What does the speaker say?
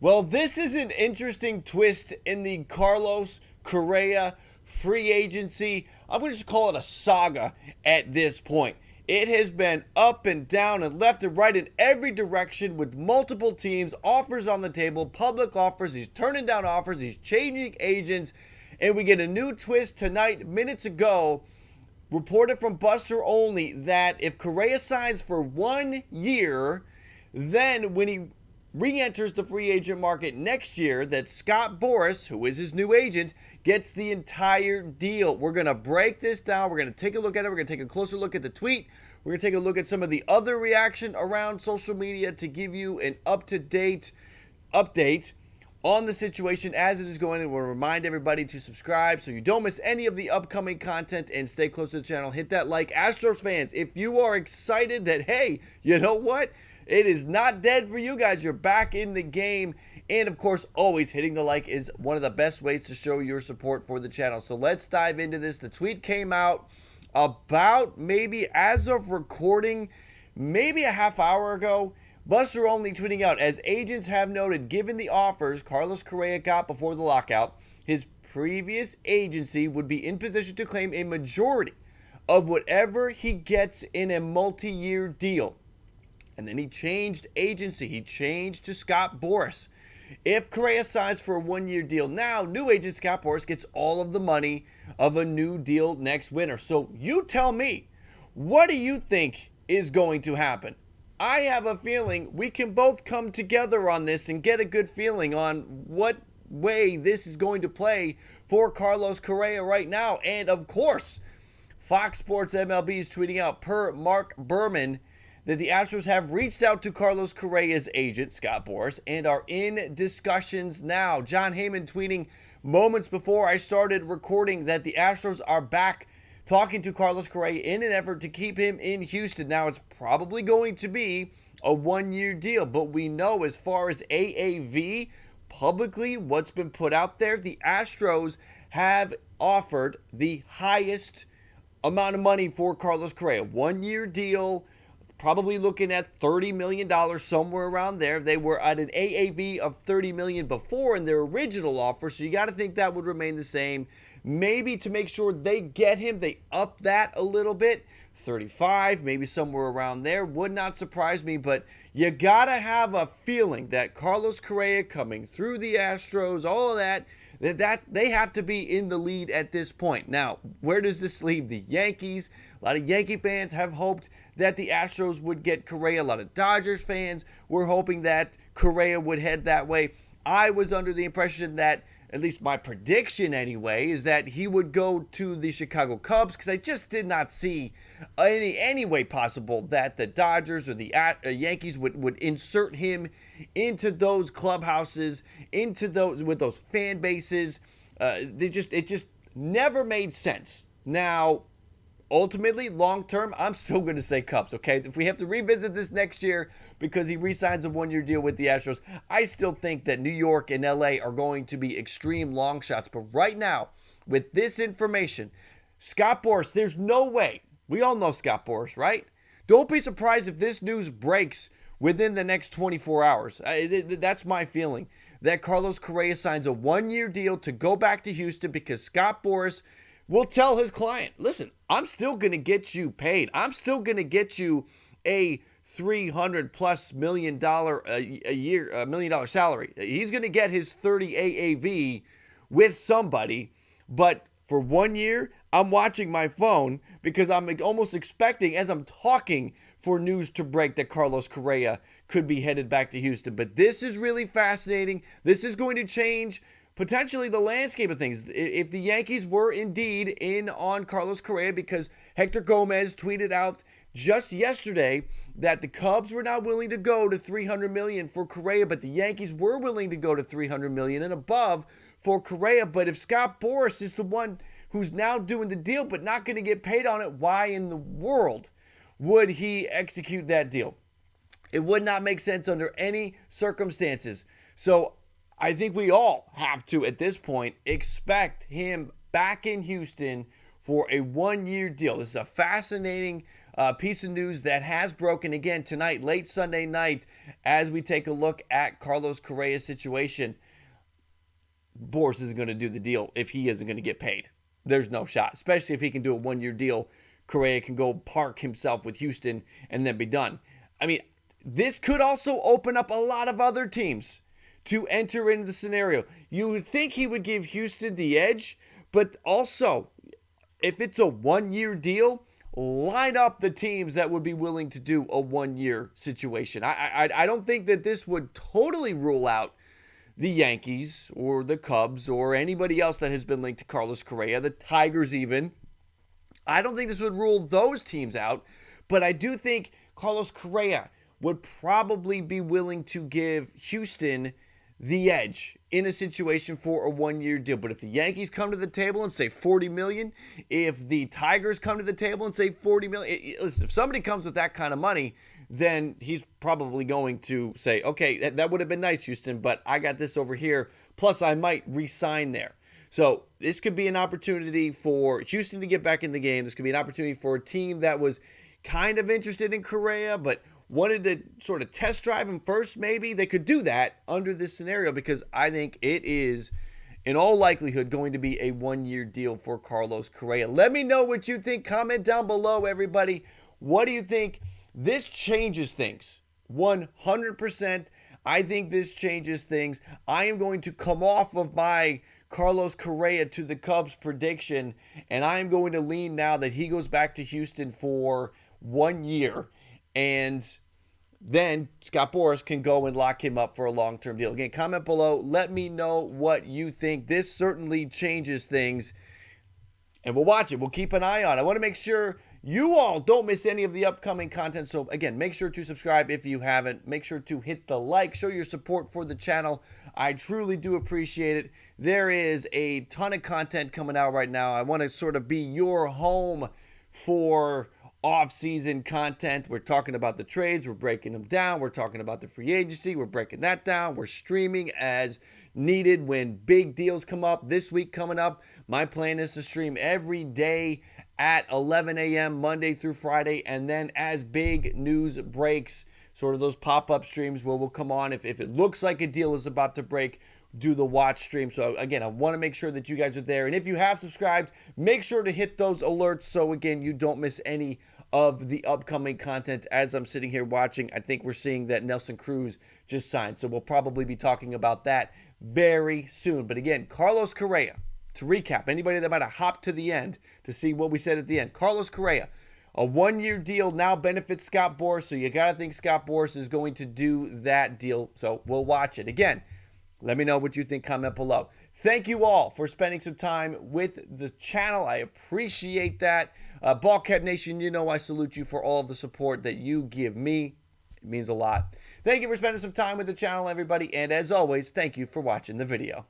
Well, this is an interesting twist in the Carlos Correa free agency. I'm going to just call it a saga at this point. It has been up and down and left and right in every direction with multiple teams, offers on the table, public offers. He's turning down offers, he's changing agents, and we get a new twist tonight, minutes ago. Reported from Buster Olney that if Correa signs for 1 year, then when he re-enters the free agent market next year, that Scott Boras, who is his new agent, gets the entire deal. We're going to break this down. We're going to take a look at it. We're going to take a closer look at the tweet. We're going to take a look at some of the other reaction around social media to give you an up-to-date update on the situation as it is going. And we'll remind everybody to subscribe so you don't miss any of the upcoming content and stay close to the channel. Hit that like. Astros fans, if you are excited that, hey, you know what? It is not dead for you guys. You're back in the game. And of course, always hitting the like is one of the best ways to show your support for the channel. So let's dive into this. The tweet came out about maybe as of recording, maybe a half hour ago. Buster Olney tweeting out, as agents have noted, given the offers Carlos Correa got before the lockout, his previous agency would be in position to claim a majority of whatever he gets in a multi-year deal. And then he changed agency. He changed to Scott Boras. If Correa signs for a 1-year deal now, new agent Scott Boras gets all of the money of a new deal next winter. So you tell me, what do you think is going to happen? I have a feeling we can both come together on this and get a good feeling on what way this is going to play for Carlos Correa right now. And of course, Fox Sports MLB is tweeting out per Mark Berman that the Astros have reached out to Carlos Correa's agent, Scott Boras, and are in discussions now. John Heyman tweeting moments before I started recording that the Astros are back talking to Carlos Correa in an effort to keep him in Houston. Now, it's probably going to be a 1-year deal, but we know as far as AAV, publicly, what's been put out there, the Astros have offered the highest amount of money for Carlos Correa. 1-year deal, probably looking at $30 million, somewhere around there. They were at an AAV of $30 million before in their original offer, so you got to think that would remain the same. Maybe to make sure they get him, they up that a little bit. 35, maybe somewhere around there. Would not surprise me, but you got to have a feeling that Carlos Correa coming through the Astros, all of that they have to be in the lead at this point. Now, where does this leave the Yankees? A lot of Yankee fans have hoped that the Astros would get Correa. A lot of Dodgers fans were hoping that Correa would head that way. I was under the impression that, at least my prediction anyway, is that he would go to the Chicago Cubs, because I just did not see any way possible that the Dodgers or the Yankees would insert him into those clubhouses, into those with those fan bases. It just never made sense. Now, ultimately, long term, I'm still going to say Cubs, okay? If we have to revisit this next year because he re-signs a 1-year deal with the Astros, I still think that New York and LA are going to be extreme long shots. But right now, with this information, Scott Boras, there's no way. We all know Scott Boras, right? Don't be surprised if this news breaks within the next 24 hours. That's my feeling, that Carlos Correa signs a 1-year deal to go back to Houston because Scott Boras will tell his client, listen, I'm still going to get you paid. I'm still going to get you a $300+ million a year, $1 million salary. He's going to get his 30 AAV with somebody, but for 1 year, I'm watching my phone because I'm almost expecting, as I'm talking, for news to break that Carlos Correa could be headed back to Houston. But this is really fascinating. This is going to change potentially the landscape of things. If the Yankees were indeed in on Carlos Correa, because Hector Gomez tweeted out just yesterday that the Cubs were not willing to go to $300 million for Correa, but the Yankees were willing to go to $300 million and above for Correa. But if Scott Boras is the one who's now doing the deal but not going to get paid on it, why in the world would he execute that deal? It would not make sense under any circumstances. So I think we all have to, at this point, expect him back in Houston for a 1-year deal. This is a fascinating piece of news that has broken again tonight, late Sunday night, as we take a look at Carlos Correa's situation. Boras isn't going to do the deal if he isn't going to get paid. There's no shot, especially if he can do a one-year deal. Correa can go park himself with Houston and then be done. I mean, this could also open up a lot of other teams to enter into the scenario. You would think he would give Houston the edge, but also, if it's a one-year deal, line up the teams that would be willing to do a one-year situation. I don't think that this would totally rule out the Yankees or the Cubs or anybody else that has been linked to Carlos Correa, the Tigers even. I don't think this would rule those teams out, but I do think Carlos Correa would probably be willing to give Houston the edge in a situation for a one-year deal. But if the Yankees come to the table and say $40 million, if the Tigers come to the table and say $40 million, listen, if somebody comes with that kind of money, then he's probably going to say, okay, that would have been nice, Houston, but I got this over here, plus I might re-sign there. So this could be an opportunity for Houston to get back in the game. This could be an opportunity for a team that was kind of interested in Correa, but wanted to sort of test drive him first, maybe. They could do that under this scenario because I think it is, in all likelihood, going to be a one-year deal for Carlos Correa. Let me know what you think. Comment down below, everybody. What do you think? This changes things. 100%. I think this changes things. I am going to come off of my Carlos Correa to the Cubs prediction, and I am going to lean now that he goes back to Houston for 1 year, and then Scott Boras can go and lock him up for a long-term deal. Again, comment below. Let me know what you think. This certainly changes things, and we'll watch it. We'll keep an eye on it. I want to make sure you all don't miss any of the upcoming content. So, again, make sure to subscribe if you haven't. Make sure to hit the like. Show your support for the channel. I truly do appreciate it. There is a ton of content coming out right now. I want to sort of be your home for off-season content. We're talking about the trades. We're breaking them down. We're talking about the free agency. We're breaking that down. We're streaming as needed when big deals come up. This week coming up, my plan is to stream every day at 11 a.m. Monday through Friday, and then as big news breaks, sort of those pop-up streams where we'll come on. If it looks like a deal is about to break, do the watch stream. So again, I want to make sure that you guys are there. And if you have subscribed, make sure to hit those alerts so again, you don't miss any of the upcoming content. As I'm sitting here watching, I think we're seeing that Nelson Cruz just signed. So we'll probably be talking about that very soon. But again, Carlos Correa, to recap, anybody that might have hopped to the end to see what we said at the end, Carlos Correa, a one-year deal now benefits Scott Boras. So you got to think Scott Boras is going to do that deal. So we'll watch it. Again, let me know what you think. Comment below. Thank you all for spending some time with the channel. I appreciate that. BALLCAP Nation, you know I salute you for all of the support that you give me. It means a lot. Thank you for spending some time with the channel, everybody. And as always, thank you for watching the video.